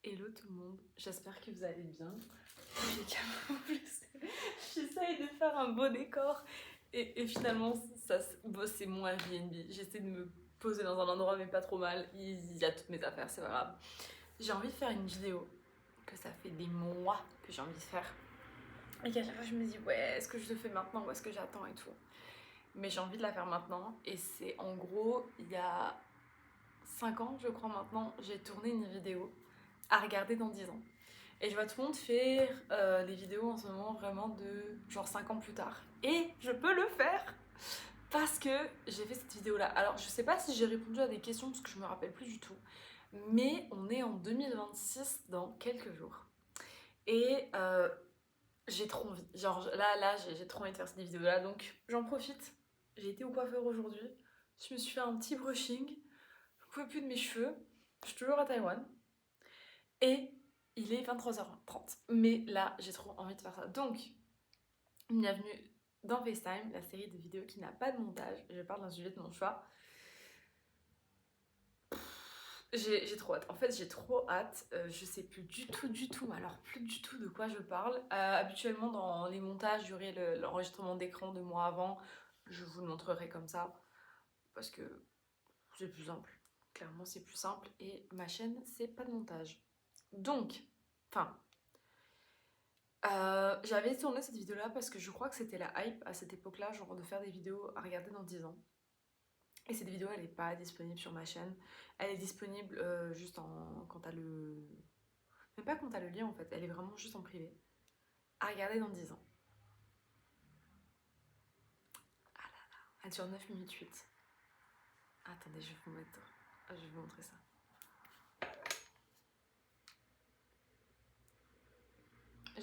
Hello tout le monde, j'espère que vous allez bien. J'essaye de faire un beau décor et finalement c'est mon Airbnb. J'essaie de me poser dans un endroit mais pas trop mal. Il y a toutes mes affaires, c'est pas grave. J'ai envie de faire une vidéo que ça fait des mois que j'ai envie de faire. Et qu'à chaque fois je me dis ouais, est-ce que je le fais maintenant ou est-ce que j'attends et tout. Mais j'ai envie de la faire maintenant et c'est en gros il y a 5 ans je crois maintenant, j'ai tourné une vidéo à regarder dans 10 ans. Et je vois tout le monde faire des vidéos en ce moment vraiment de genre 5 ans plus tard. Et je peux le faire parce que j'ai fait cette vidéo là. Alors je sais pas si j'ai répondu à des questions parce que je me rappelle plus du tout. Mais on est en 2026 dans quelques jours. Et j'ai trop envie. Genre là j'ai trop envie de faire cette vidéo là. Donc j'en profite. J'ai été au coiffeur aujourd'hui. Je me suis fait un petit brushing. Je ne pouvais plus de mes cheveux. Je suis toujours à Taïwan. Et il est 23h30. Mais là, j'ai trop envie de faire ça. Donc, bienvenue dans FaceTime, la série de vidéos qui n'a pas de montage. Je parle d'un sujet de mon choix. J'ai trop hâte. En fait, j'ai trop hâte. Je sais plus du tout, mais alors plus du tout de quoi je parle. Habituellement, dans les montages, il y aurait l'enregistrement d'écran de moi avant. Je vous le montrerai comme ça. Parce que c'est plus simple. Clairement, c'est plus simple. Et ma chaîne, c'est pas de montage. Donc, j'avais tourné cette vidéo là parce que je crois que c'était la hype à cette époque là, genre de faire des vidéos à regarder dans 10 ans. Et cette vidéo elle est pas disponible sur ma chaîne, elle est disponible juste quand t'as le... Même pas quand t'as le lien en fait, elle est vraiment juste en privé. À regarder dans 10 ans. Ah là là, elle dure 9 minutes 8. Attendez, je vais vous mettre... Je vais vous montrer ça.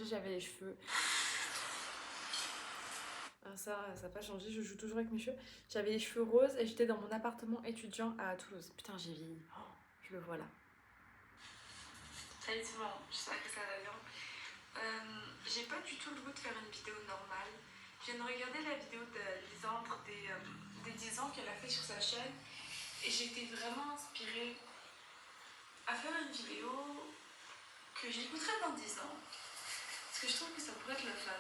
J'avais les cheveux... Ça n'a pas changé, je joue toujours avec mes cheveux. J'avais les cheveux roses et j'étais dans mon appartement étudiant à Toulouse. Putain, j'ai vieilli. Oh, je le vois là. Salut tout le monde, j'espère que ça va bien. J'ai pas du tout le goût de faire une vidéo normale. Je viens de regarder la vidéo de Lisandre des 10 ans qu'elle a fait sur sa chaîne et j'ai été vraiment inspirée à faire une vidéo que j'écouterai dans 10 ans. Parce que je trouve que ça pourrait être le fun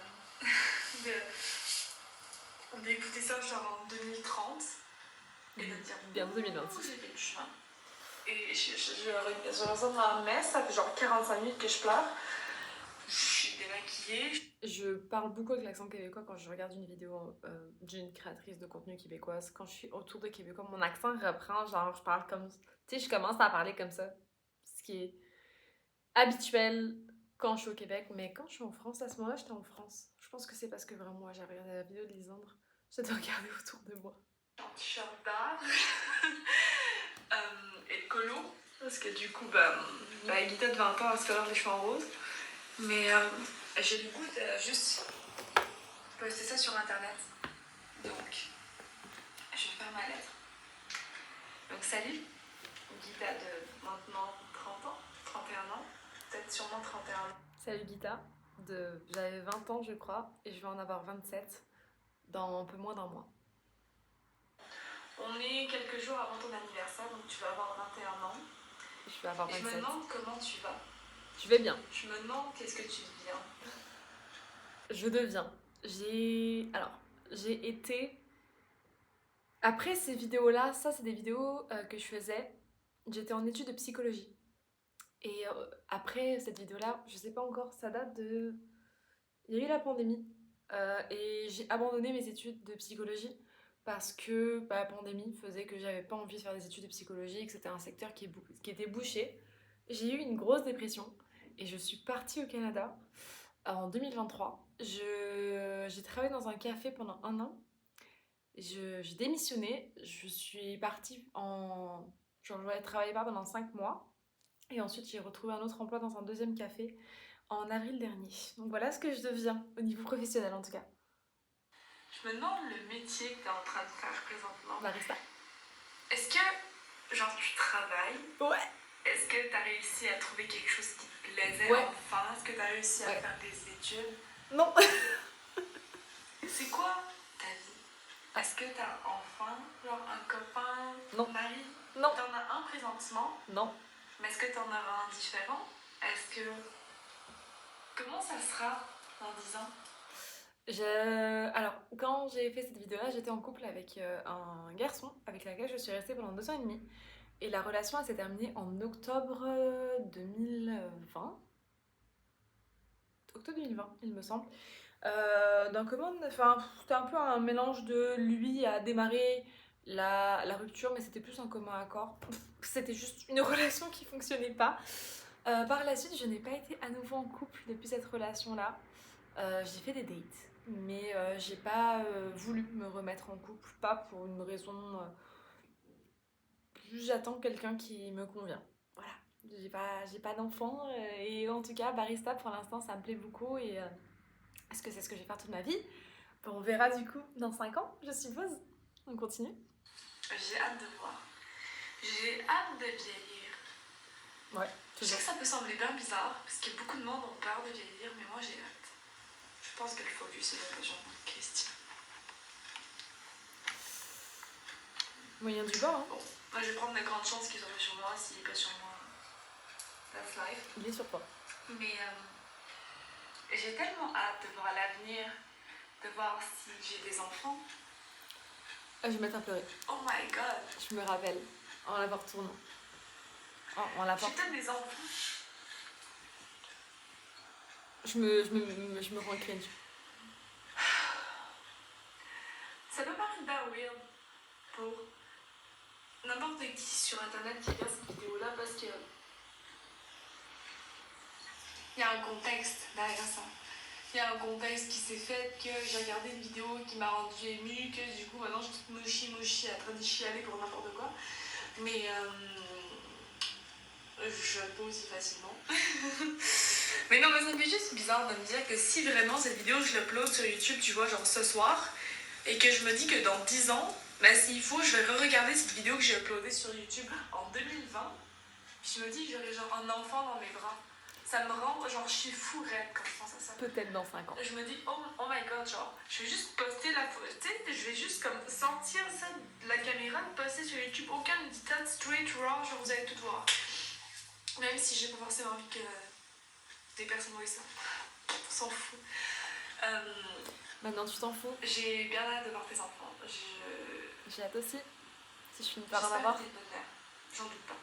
d'écouter ça genre en 2030 et de dire bien 2026. J'ai fait le chemin. Et je ressemble à un mess, ça fait genre 45 minutes que je pleure. Je suis démaquillée. Je parle beaucoup avec l'accent québécois quand je regarde une vidéo d'une créatrice de contenu québécoise. Quand je suis autour de Québécois, mon accent reprend, genre je parle comme... Tu sais, je commence à parler comme ça. Ce qui est habituel quand je suis au Québec. Mais quand je suis en France, à ce moment-là, j'étais en France. Je pense que c'est parce que vraiment, moi, j'ai regardé la vidéo de Lisandre. J'ai de regarder autour de moi. En t-shirt d'art et de colo. Parce que du coup, Guita de 20 ans, elle se fait les cheveux en rose. Mais j'ai le goût de juste poster ça sur internet. Donc, je vais faire ma lettre. Donc, salut, Guita de maintenant 30 ans, 31 ans, peut-être sûrement 31 ans. Salut Guita, j'avais 20 ans je crois, et je vais en avoir 27 dans un peu moins d'un mois. On est quelques jours avant ton anniversaire, donc tu vas avoir 21 ans. Je vais avoir 27. Et je me demande comment tu vas. Je vais bien. Je me demande qu'est-ce que tu deviens. Je deviens. J'ai été... Après ces vidéos-là, ça c'est des vidéos que je faisais. J'étais en études de psychologie. Et après cette vidéo-là, je sais pas encore, ça date de... Il y a eu la pandémie. Et j'ai abandonné mes études de psychologie parce que la pandémie faisait que j'avais pas envie de faire des études de psychologie et que c'était un secteur qui était bouché. J'ai eu une grosse dépression et je suis partie au Canada en 2023. J'ai travaillé dans un café pendant 1 an. J'ai démissionné. Je suis partie en... Genre, je travaillais pas pendant 5 mois. Et ensuite, j'ai retrouvé un autre emploi dans un deuxième café en avril dernier. Donc voilà ce que je deviens, au niveau professionnel en tout cas. Je me demande le métier que tu es en train de faire présentement. Barista. Est-ce que, genre, tu travailles? Ouais. Est-ce que tu as réussi à trouver quelque chose qui te plaisait enfin? Est-ce que tu as réussi à faire des études? Non. C'est quoi ta vie? Est-ce que tu as enfin, genre, un copain? Non. Mari? Non. T'en as un présentement? Non. Mais est-ce que t'en auras un différent? que... Comment ça sera dans 10 ans? Alors, quand j'ai fait cette vidéo-là, j'étais en couple avec un garçon avec lequel je suis restée pendant 2 ans et demi. Et la relation, elle s'est terminée en octobre 2020. Octobre 2020, il me semble. Enfin, c'était un peu un mélange de lui à démarrer la rupture, mais c'était plus un commun accord. C'était juste une relation qui fonctionnait pas. Par la suite, je n'ai pas été à nouveau en couple depuis cette relation-là. J'ai fait des dates, mais j'ai pas voulu me remettre en couple, pas pour une raison. J'attends quelqu'un qui me convient. Voilà. J'ai pas d'enfant, et en tout cas, barista pour l'instant ça me plaît beaucoup, et est-ce que c'est ce que je vais faire toute ma vie? On verra du coup dans 5 ans, je suppose. On continue. J'ai hâte de voir. J'ai hâte de vieillir. Ouais, Je sais que ça peut sembler bien bizarre, parce que beaucoup de monde ont peur de vieillir, mais moi j'ai hâte. Je pense que le focus c'est l'occasion de Christian. Moyen du bord, hein. Bon, moi je vais prendre de grandes chances qu'il soit pas sur moi, s'il est pas sur moi. That's life. Il est sur toi. Mais j'ai tellement hâte de voir l'avenir, de voir si j'ai des enfants. Je vais mettre à pleurer. Oh my god. Je me rappelle, en la retournant. J'ai peut-être des enfants. Je me rends cringe. Ça peut paraître bien weird pour n'importe qui sur internet qui regarde cette vidéo-là, parce que il y a un contexte derrière ça. Il y a un contexte qui s'est fait, que j'ai regardé une vidéo qui m'a rendue émue, que du coup maintenant je suis toute mochi en train de chialer pour n'importe quoi. Mais je peux aussi facilement. Mais non, mais ça me fait juste bizarre de me dire que si vraiment cette vidéo je l'upload sur YouTube, tu vois, genre ce soir, et que je me dis que dans 10 ans, ben s'il faut, je vais re-regarder cette vidéo que j'ai uploadée sur YouTube en 2020, puis je me dis que j'aurai genre un enfant dans mes bras. Ça me rend, genre, je suis fou raide quand je pense à ça. Peut-être dans 5 ans. Je me dis, oh my god, genre, je vais juste poster la photo, tu sais, je vais juste comme sortir ça de la caméra, poster sur YouTube, aucun éditat, straight, raw, genre, vous allez tout voir. Même si j'ai pas forcément envie que des personnes voient ça. On s'en fout. Maintenant, tu t'en fous. J'ai bien hâte de voir tes enfants. J'ai hâte aussi. Si je finis par en avoir. J'espère que t'es une bonne mère. J'en doute pas.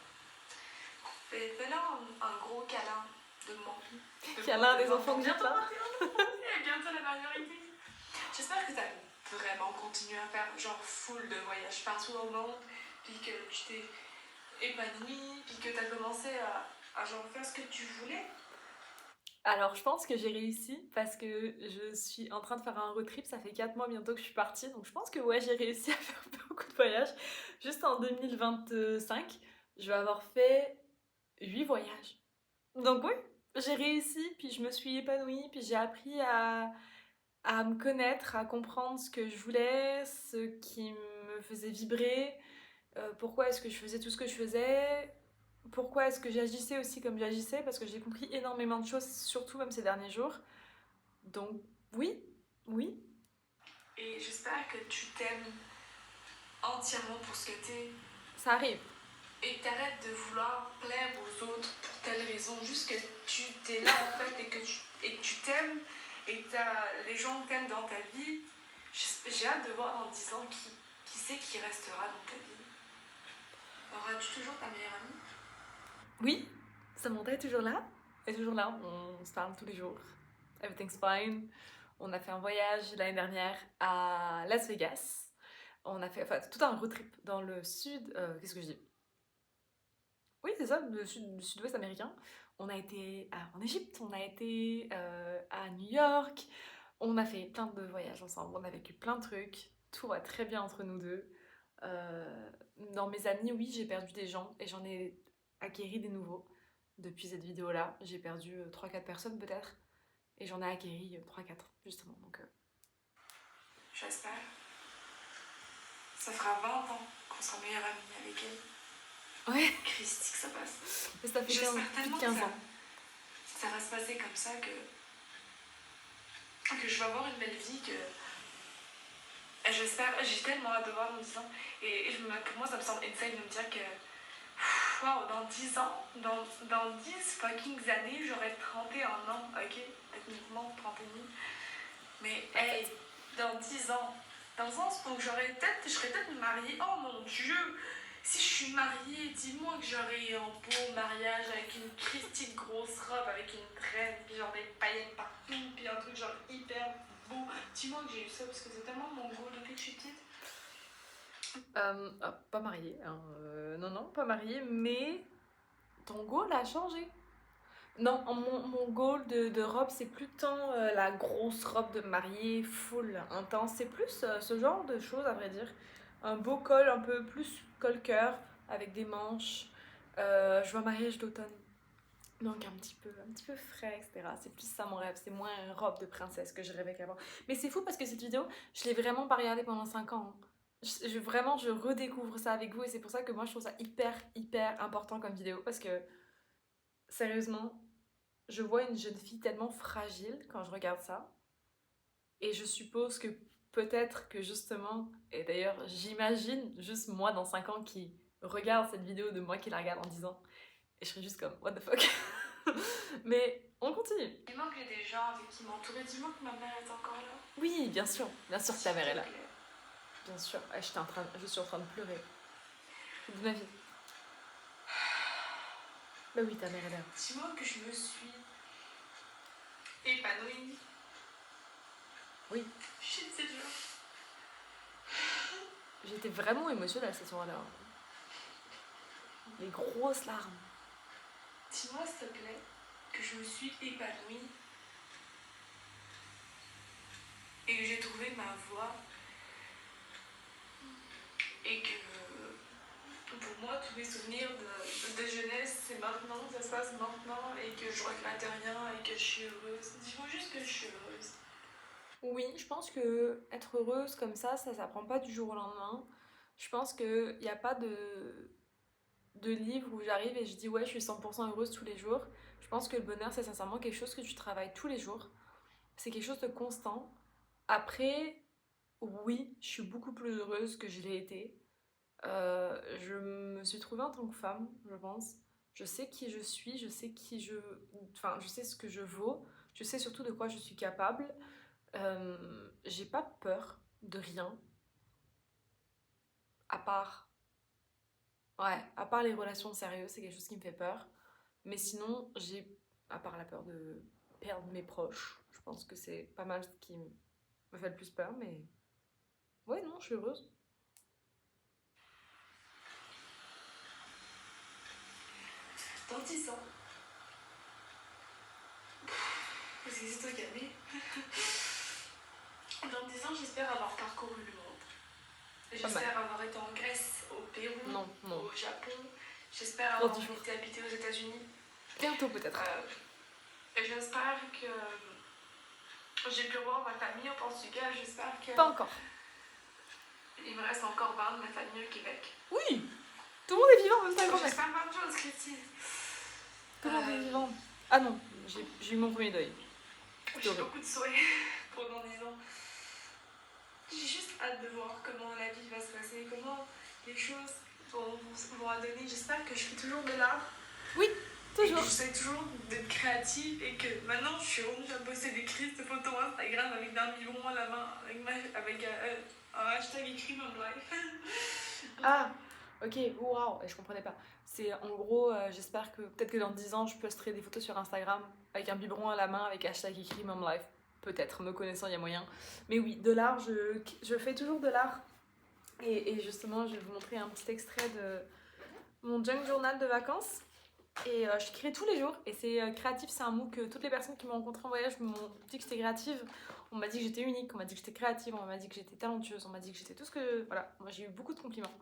Fais-leur un gros câlin de moi. Câlin des enfants de bientôt. Et bientôt la majorité. J'espère que t'as vraiment continué à faire genre full de voyages partout dans le monde, puis que tu t'es épanouie, puis que t'as commencé à genre faire ce que tu voulais. Alors, je pense que j'ai réussi parce que je suis en train de faire un road trip. Ça fait 4 mois bientôt que je suis partie. Donc, je pense que ouais, j'ai réussi à faire beaucoup de voyages. Juste en 2025, je vais avoir fait 8 voyages. Donc, oui, j'ai réussi. Puis, je me suis épanouie. Puis, j'ai appris à me connaître, à comprendre ce que je voulais, ce qui me faisait vibrer. Pourquoi est-ce que je faisais tout ce que je faisais. Pourquoi est-ce que j'agissais aussi comme j'agissais, parce que j'ai compris énormément de choses, surtout même ces derniers jours. Donc oui. Et j'espère que tu t'aimes entièrement pour ce que t'es. Ça arrive. Et que t'arrêtes de vouloir plaire aux autres pour telle raison, juste que tu t'es là en fait et que tu t'aimes et que les gens t'aiment dans ta vie. J'ai hâte de voir dans 10 ans qui c'est qui restera dans ta vie. Auras-tu toujours ta meilleure amie? Oui, Samantha est toujours là. Elle est toujours là, on se parle tous les jours. Everything's fine. On a fait un voyage l'année dernière à Las Vegas. On a fait tout un road trip dans le sud. Qu'est-ce que je dis? Oui, c'est ça, le sud-ouest américain. On a été en Égypte, on a été à New York. On a fait plein de voyages ensemble, on a vécu plein de trucs. Tout va très bien entre nous deux. Dans mes amis, oui, j'ai perdu des gens et j'en ai acquéri des nouveaux. Depuis cette vidéo-là, j'ai perdu 3-4 personnes peut-être. Et j'en ai acquéri 3-4, justement. Donc, j'espère. Ça fera 20 ans qu'on sera meilleure amie avec elle. Ouais. Christy, que ça passe. Mais ça fait 15 ans. Ça va se passer comme ça, que je vais avoir une belle vie, que j'espère. J'ai tellement hâte de voir dans 10 ans. Et pour moi, ça me semble insane de me dire que wow, dans 10 ans, dans 10 fucking années, j'aurai 31 ans, ok? Techniquement 31. Mais hey, dans 10 ans, dans le sens où je serais peut-être mariée. Oh mon dieu! Si je suis mariée, dis-moi que j'aurai un beau mariage avec une Christie grosse robe, avec une traîne, puis genre des paillettes partout, puis un truc genre hyper beau. Dis-moi que j'ai eu ça parce que c'est tellement mon goût depuis que je suis petite. Pas mariée, hein, non, pas mariée, mais ton goal a changé. Non, mon goal de robe, c'est plus tant la grosse robe de mariée, full, intense. C'est plus ce genre de choses, à vrai dire. Un beau col, un peu plus col-cœur, avec des manches. Je vois mariage d'automne. Donc un petit peu frais, etc. C'est plus ça mon rêve. C'est moins une robe de princesse que je rêvais qu'avant. Mais c'est fou parce que cette vidéo, je l'ai vraiment pas regardée pendant 5 ans, hein. Vraiment, je redécouvre ça avec vous et c'est pour ça que moi je trouve ça hyper important comme vidéo parce que sérieusement, je vois une jeune fille tellement fragile quand je regarde ça. Et je suppose que peut-être que justement, et d'ailleurs j'imagine juste moi dans 5 ans qui regarde cette vidéo de moi qui la regarde en 10 ans. Et je serais juste comme, what the fuck. Mais on continue. Dis-moi que j'ai des gens avec qui m'entourer. Dis-moi que ma mère est encore là. Oui, bien sûr que ta mère est là. Bien sûr, je suis en train de pleurer. De ma vie. Bah oui, ta mère est là. Dis-moi que je me suis épanouie. Oui. Shit, c'est dur. J'étais vraiment émotionnelle cette soirée-là. Les grosses larmes. Dis-moi, s'il te plaît, que je me suis épanouie et que j'ai trouvé ma voie et que pour moi, tous mes souvenirs de jeunesse, c'est maintenant, ça se passe maintenant et que je regrette rien et que je suis heureuse. Dis-moi juste que je suis heureuse. Oui, je pense que être heureuse comme ça s'apprend pas du jour au lendemain. Je pense qu'il n'y a pas de livre où j'arrive et je dis ouais, je suis 100% heureuse tous les jours. Je pense que le bonheur, c'est sincèrement quelque chose que tu travailles tous les jours. C'est quelque chose de constant. Après, oui, je suis beaucoup plus heureuse que je l'ai été. Je me suis trouvée en tant que femme, je pense. Je sais qui je suis, je sais Enfin, je sais ce que je vaux. Je sais surtout de quoi je suis capable. J'ai pas peur de rien. À part... Ouais, à part les relations sérieuses, c'est quelque chose qui me fait peur. Mais sinon, à part la peur de perdre mes proches, je pense que c'est pas mal ce qui me fait le plus peur, mais ouais, non, je suis heureuse. Dans 10 ans, parce que c'est toi qui as mis. Dans 10 ans, j'espère avoir parcouru le monde. J'espère avoir été en Grèce, au Pérou, non. au Japon. J'espère avoir été habiter aux États-Unis. Bientôt peut-être. Et j'espère que j'ai pu voir ma famille au Portugal. J'espère que... Pas encore. Il me reste encore 20 de ma famille au Québec. Oui, tout le monde est vivant en même temps. J'espère plein de choses, Christine. Tout le monde est vivant. Ah non, j'ai eu mon premier deuil. J'ai beaucoup de souhaits pour dans 10 ans. J'ai juste hâte de voir comment la vie va se passer, comment les choses vont adonner. J'espère que je fais toujours de l'art. Oui, toujours. Et que j'essaie toujours d'être créative et que maintenant je suis revenue à bosser des crises de photos Instagram avec un biberon à la main, avec un hashtag écrit Mom Life. Ah, ok, waouh, je comprenais pas. C'est en gros, j'espère que peut-être que dans 10 ans, je posterai des photos sur Instagram avec un biberon à la main avec hashtag écrit Mom Life. Peut-être, me connaissant, il y a moyen. Mais oui, de l'art, je fais toujours de l'art. Et justement, je vais vous montrer un petit extrait de mon junk journal de vacances. Et je crée tous les jours. Et c'est créatif, c'est un mot que toutes les personnes qui m'ont rencontré en voyage m'ont dit que j'étais créative. On m'a dit que j'étais unique, on m'a dit que j'étais créative, on m'a dit que j'étais talentueuse, on m'a dit que j'étais tout ce que... Voilà, moi j'ai eu beaucoup de compliments.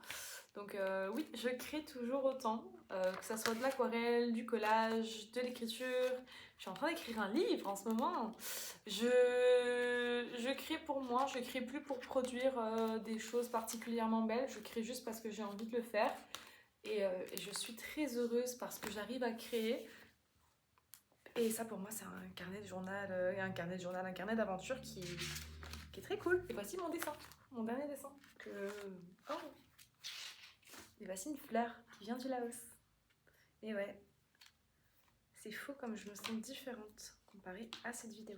Donc oui, je crée toujours autant, que ça soit de l'aquarelle, du collage, de l'écriture. Je suis en train d'écrire un livre en ce moment. Je crée pour moi, je crée plus pour produire des choses particulièrement belles. Je crée juste parce que j'ai envie de le faire. Et je suis très heureuse parce que j'arrive à créer. Et ça pour moi c'est un carnet de journal, un carnet d'aventure qui est très cool. Et voici mon dessin, mon dernier dessin. Et voici une fleur qui vient du Laos. Et ouais, c'est fou comme je me sens différente comparée à cette vidéo.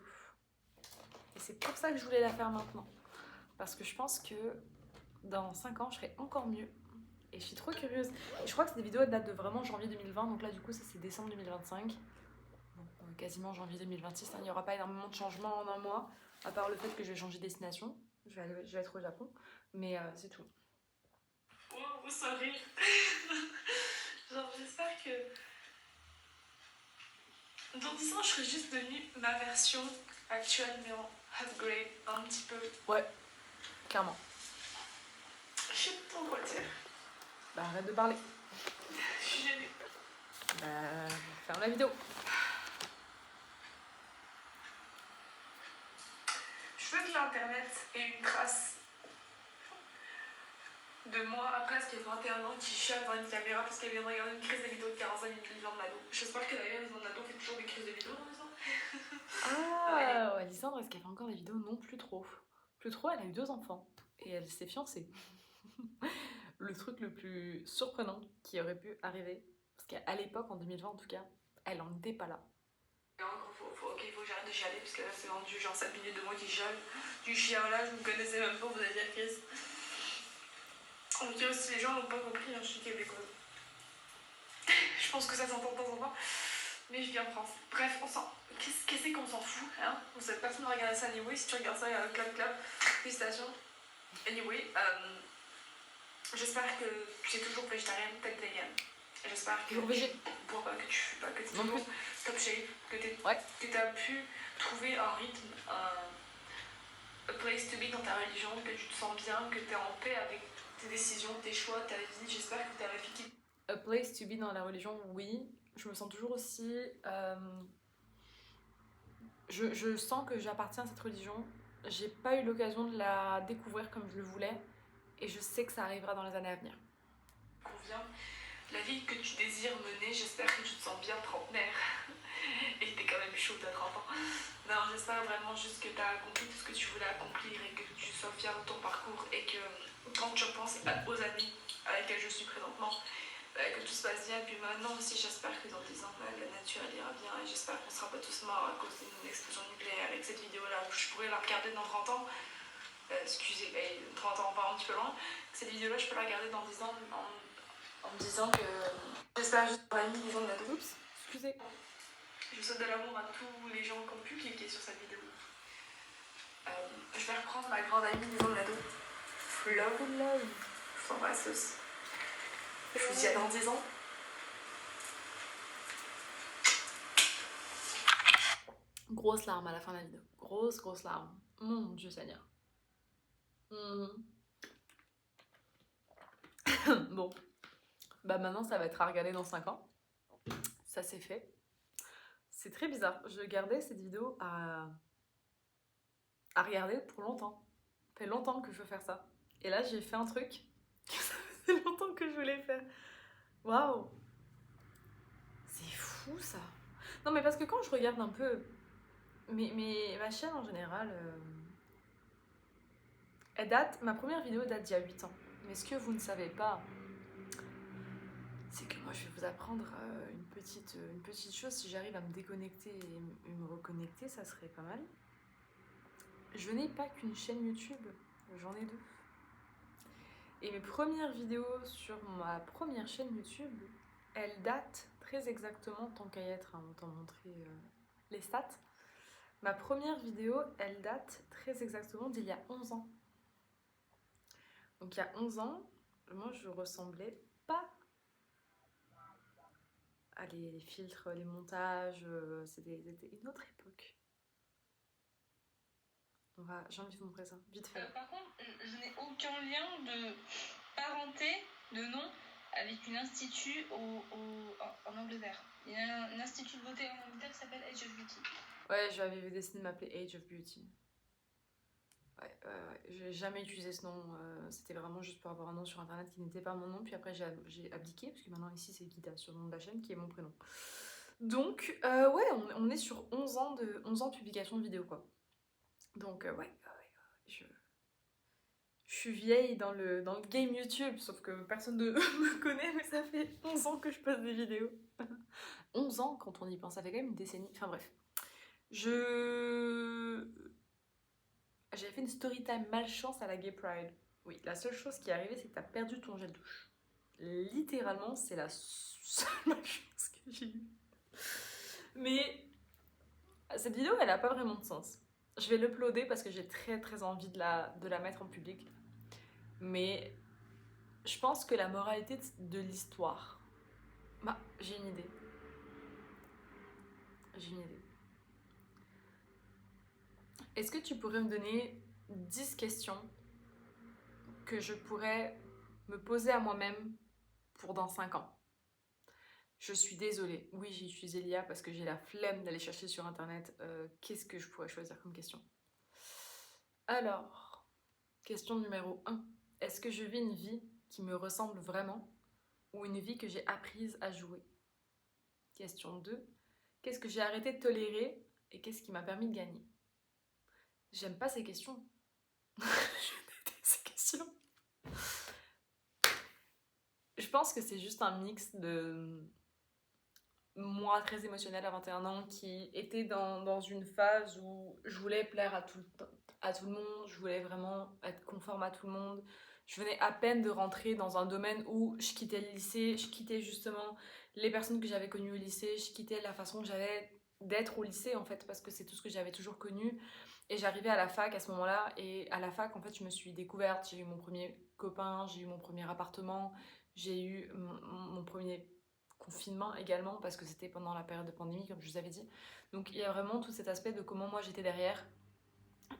Et c'est pour ça que je voulais la faire maintenant. Parce que je pense que dans 5 ans, je serai encore mieux. Et je suis trop curieuse. Et je crois que cette vidéo date de vraiment janvier 2020. Donc là, du coup, ça c'est décembre 2025. Bon, quasiment janvier 2026. Hein. Il n'y aura pas énormément de changements en un mois. À part le fait que je vais changer de destination. Je vais être au Japon. Mais c'est tout. Wow, ça rire. Genre, j'espère que dans 10 ans, je serai juste devenue ma version actuelle, mais en upgrade un petit peu. Ouais, clairement. Je sais pas trop quoi dire. Bah arrête de parler. Je suis gênée. Bah ferme la vidéo. Je veux que l'internet ait une trace de moi après ce qui est 21 ans qui chiale devant une caméra parce qu'elle vient de regarder une crise de vidéo de 45 minutes de Nado. J'espère que d'ailleurs Lisande Nado fait toujours des crises de vidéo dans les ans. Ah ouais, Lisandre, est-ce qu'elle fait encore des vidéos? Non, plus trop. Plus trop, elle a eu 2 enfants. Et elle s'est fiancée. Le truc le plus surprenant qui aurait pu arriver, parce qu'à l'époque, en 2020 en tout cas, elle en était pas là. Ok, faut que j'arrête de chialer parce que là c'est vendu genre 7 minutes de moi qui chiale. Du chialage, vous me connaissez même pas, vous allez dire crise. Ok, si les gens n'ont pas compris, hein, je suis québécoise. Je pense que ça s'entend de temps en temps. Mais je viens en France. Bref, on s'en. Qu'est-ce qu'on s'en fout, hein? Cette personne va regarder ça anyway. Si tu regardes ça, clap clap. Félicitations. Anyway, j'espère que tu es toujours végétarienne, peut-être vegan. J'espère que Toujours végé. Pour pas que tu fuis pas, que tu es Non plus. toujours top shape, que Ouais. tu as pu trouver un rythme, a place to be dans ta religion, que tu te sens bien, que tu es en paix avec tes décisions, tes choix, ta vie. J'espère que tu as réfléchi. A place to be dans la religion, oui. Je me sens toujours aussi... Je sens que j'appartiens à cette religion. J'ai pas eu l'occasion de la découvrir comme je le voulais. Et je sais que ça arrivera dans les années à venir. Convient. La vie que tu désires mener, j'espère que tu te sens bien trentenaire. Et t'es quand même chaude à 30 ans. Non, j'espère vraiment juste que t'as accompli tout ce que tu voulais accomplir et que tu sois fière de ton parcours et que quand tu repenses aux années avec lesquelles je suis présentement, que tout se passe bien. Et puis maintenant aussi, j'espère que dans 10 ans, la nature elle ira bien et j'espère qu'on sera pas tous morts à cause d'une explosion nucléaire et que cette vidéo-là, je pourrais la regarder dans 30 ans. Excusez, 30 ans, on part un petit peu loin. Cette vidéo-là, je peux la regarder dans 10 ans en me disant que j'espère juste avoir mis les gens de la douce. Oups, excusez. Je souhaite de l'amour à tous les gens qui ont pu cliquer sur cette vidéo. Je vais reprendre ma grande amie Lisande Nado. Love. Je t'embrasse tous. Je vous dis à dans 10 ans. Grosse larme à la fin de la vidéo. Grosse larme. Mon Dieu Seigneur. Bon. Bah maintenant ça va être à regarder dans 5 ans. Ça c'est fait. C'est très bizarre. Je gardais cette vidéo à regarder pour longtemps. Ça fait longtemps que je veux faire ça. Et là j'ai fait un truc que ça faisait longtemps que je voulais faire. Waouh. C'est fou ça. Non mais parce que quand je regarde un peu ma chaîne en général, ma première vidéo date d'il y a 8 ans. Mais ce que vous ne savez pas, c'est que moi je vais vous apprendre une petite chose. Si j'arrive à me déconnecter et me reconnecter, ça serait pas mal. Je n'ai pas qu'une chaîne YouTube, j'en ai 2. Et mes premières vidéos sur ma première chaîne YouTube, elles datent très exactement, tant qu'à y être, hein, autant montrer les stats. Ma première vidéo, elle date très exactement d'il y a 11 ans. Donc il y a 11 ans, moi je ressemblais pas à les filtres, les montages, c'était une autre époque. J'ai envie de vous montrer ça, vite fait. Par contre, je n'ai aucun lien de parenté, de nom, avec une institut en Angleterre. Il y a un institut de beauté en Angleterre qui s'appelle Age of Beauty. Ouais, j'avais décidé de m'appeler Age of Beauty. Ouais. J'ai jamais utilisé ce nom. C'était vraiment juste pour avoir un nom sur internet qui n'était pas mon nom. Puis après, j'ai abdiqué, parce que maintenant, ici, c'est Guida sur le nom de la chaîne qui est mon prénom. Donc, ouais, on est sur 11 ans de publication de vidéos, quoi. Donc, ouais, Je suis vieille dans le game YouTube, sauf que personne ne me connaît, mais ça fait 11 ans que je poste des vidéos. 11 ans quand on y pense, ça fait quand même une décennie. Enfin bref. J'avais fait une story time malchance à la Gay Pride. Oui, la seule chose qui est arrivée, c'est que t'as perdu ton gel douche. Littéralement, c'est la seule malchance que j'ai eue. Mais cette vidéo, elle a pas vraiment de sens. Je vais l'uploader parce que j'ai très très envie de la mettre en public. Mais je pense que la moralité de l'histoire... Bah, j'ai une idée. J'ai une idée. Est-ce que tu pourrais me donner 10 questions que je pourrais me poser à moi-même pour dans 5 ans? Je suis désolée. Oui, j'ai utilisé l'IA parce que j'ai la flemme d'aller chercher sur internet qu'est-ce que je pourrais choisir comme question. Alors, question numéro 1. Est-ce que je vis une vie qui me ressemble vraiment ou une vie que j'ai apprise à jouer? Question 2. Qu'est-ce que j'ai arrêté de tolérer et qu'est-ce qui m'a permis de gagner? J'aime pas ces questions. Je déteste ces questions. Je pense que c'est juste un mix de moi très émotionnelle à 21 ans qui était dans une phase où je voulais plaire à tout le monde, je voulais vraiment être conforme à tout le monde. Je venais à peine de rentrer dans un domaine où je quittais le lycée, je quittais justement les personnes que j'avais connues au lycée, je quittais la façon que j'avais d'être au lycée en fait parce que c'est tout ce que j'avais toujours connu. Et j'arrivais à la fac à ce moment-là et à la fac en fait je me suis découverte, j'ai eu mon premier copain, j'ai eu mon premier appartement, j'ai eu mon premier confinement également parce que c'était pendant la période de pandémie comme je vous avais dit. Donc il y a vraiment tout cet aspect de comment moi j'étais derrière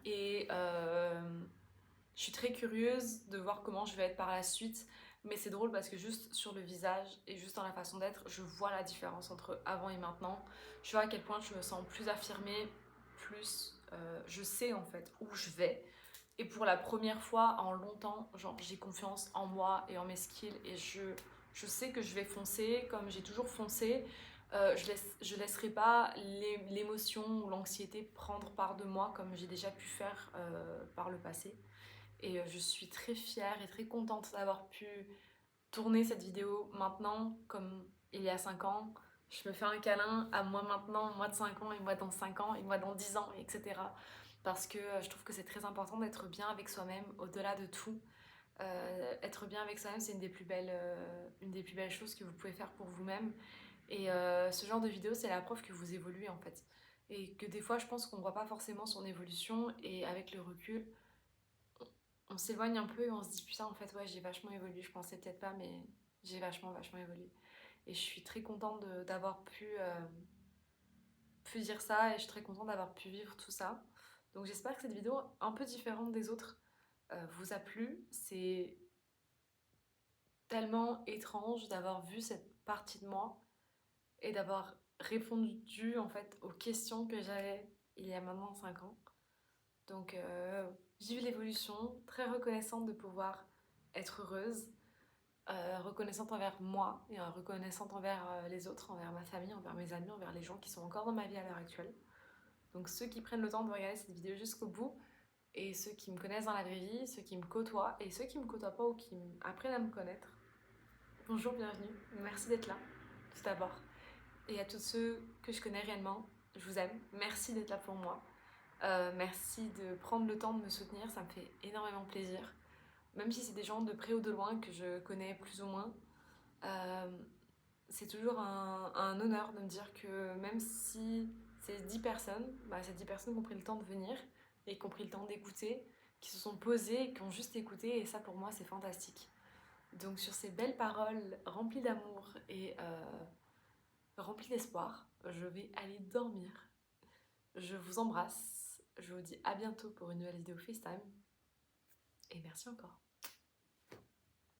et je suis très curieuse de voir comment je vais être par la suite, mais c'est drôle parce que juste sur le visage et juste dans la façon d'être, je vois la différence entre avant et maintenant. Je vois à quel point je me sens plus affirmée, plus je sais en fait où je vais. Et pour la première fois en longtemps, genre j'ai confiance en moi et en mes skills et je sais que je vais foncer comme j'ai toujours foncé. Je laisserai pas l'émotion ou l'anxiété prendre part de moi comme j'ai déjà pu faire par le passé. Et je suis très fière et très contente d'avoir pu tourner cette vidéo maintenant comme il y a 5 ans. Je me fais un câlin à moi maintenant, moi de 5 ans et moi dans 5 ans et moi dans 10 ans, etc. Parce que je trouve que c'est très important d'être bien avec soi-même au-delà de tout. Être bien avec soi-même, c'est une des plus belles choses que vous pouvez faire pour vous-même. Et ce genre de vidéo, c'est la preuve que vous évoluez en fait. Et que des fois, je pense qu'on ne voit pas forcément son évolution. Et avec le recul, on s'éloigne un peu et on se dit putain, en fait, ouais, j'ai vachement évolué. Je pensais peut-être pas, mais j'ai vachement évolué. Et je suis très contente d'avoir pu dire ça et je suis très contente d'avoir pu vivre tout ça. Donc j'espère que cette vidéo, un peu différente des autres, vous a plu. C'est tellement étrange d'avoir vu cette partie de moi et d'avoir répondu en fait aux questions que j'avais il y a maintenant 5 ans. Donc j'ai vu l'évolution, très reconnaissante de pouvoir être heureuse, reconnaissante envers moi et reconnaissante envers les autres, envers ma famille, envers mes amis, envers les gens qui sont encore dans ma vie à l'heure actuelle. Donc ceux qui prennent le temps de regarder cette vidéo jusqu'au bout, et ceux qui me connaissent dans la vraie vie, ceux qui me côtoient, et ceux qui me côtoient pas ou qui apprennent à me connaître, bonjour, bienvenue, merci d'être là, tout d'abord. Et à tous ceux que je connais réellement, je vous aime, merci d'être là pour moi. Merci de prendre le temps de me soutenir, ça me fait énormément plaisir. Même si c'est des gens de près ou de loin que je connais plus ou moins, c'est toujours un honneur de me dire que même si c'est 10 personnes, bah, c'est 10 personnes qui ont pris le temps de venir et qui ont pris le temps d'écouter, qui se sont posées et qui ont juste écouté, et ça pour moi c'est fantastique. Donc sur ces belles paroles remplies d'amour et remplies d'espoir, je vais aller dormir. Je vous embrasse, je vous dis à bientôt pour une nouvelle vidéo FaceTime et merci encore.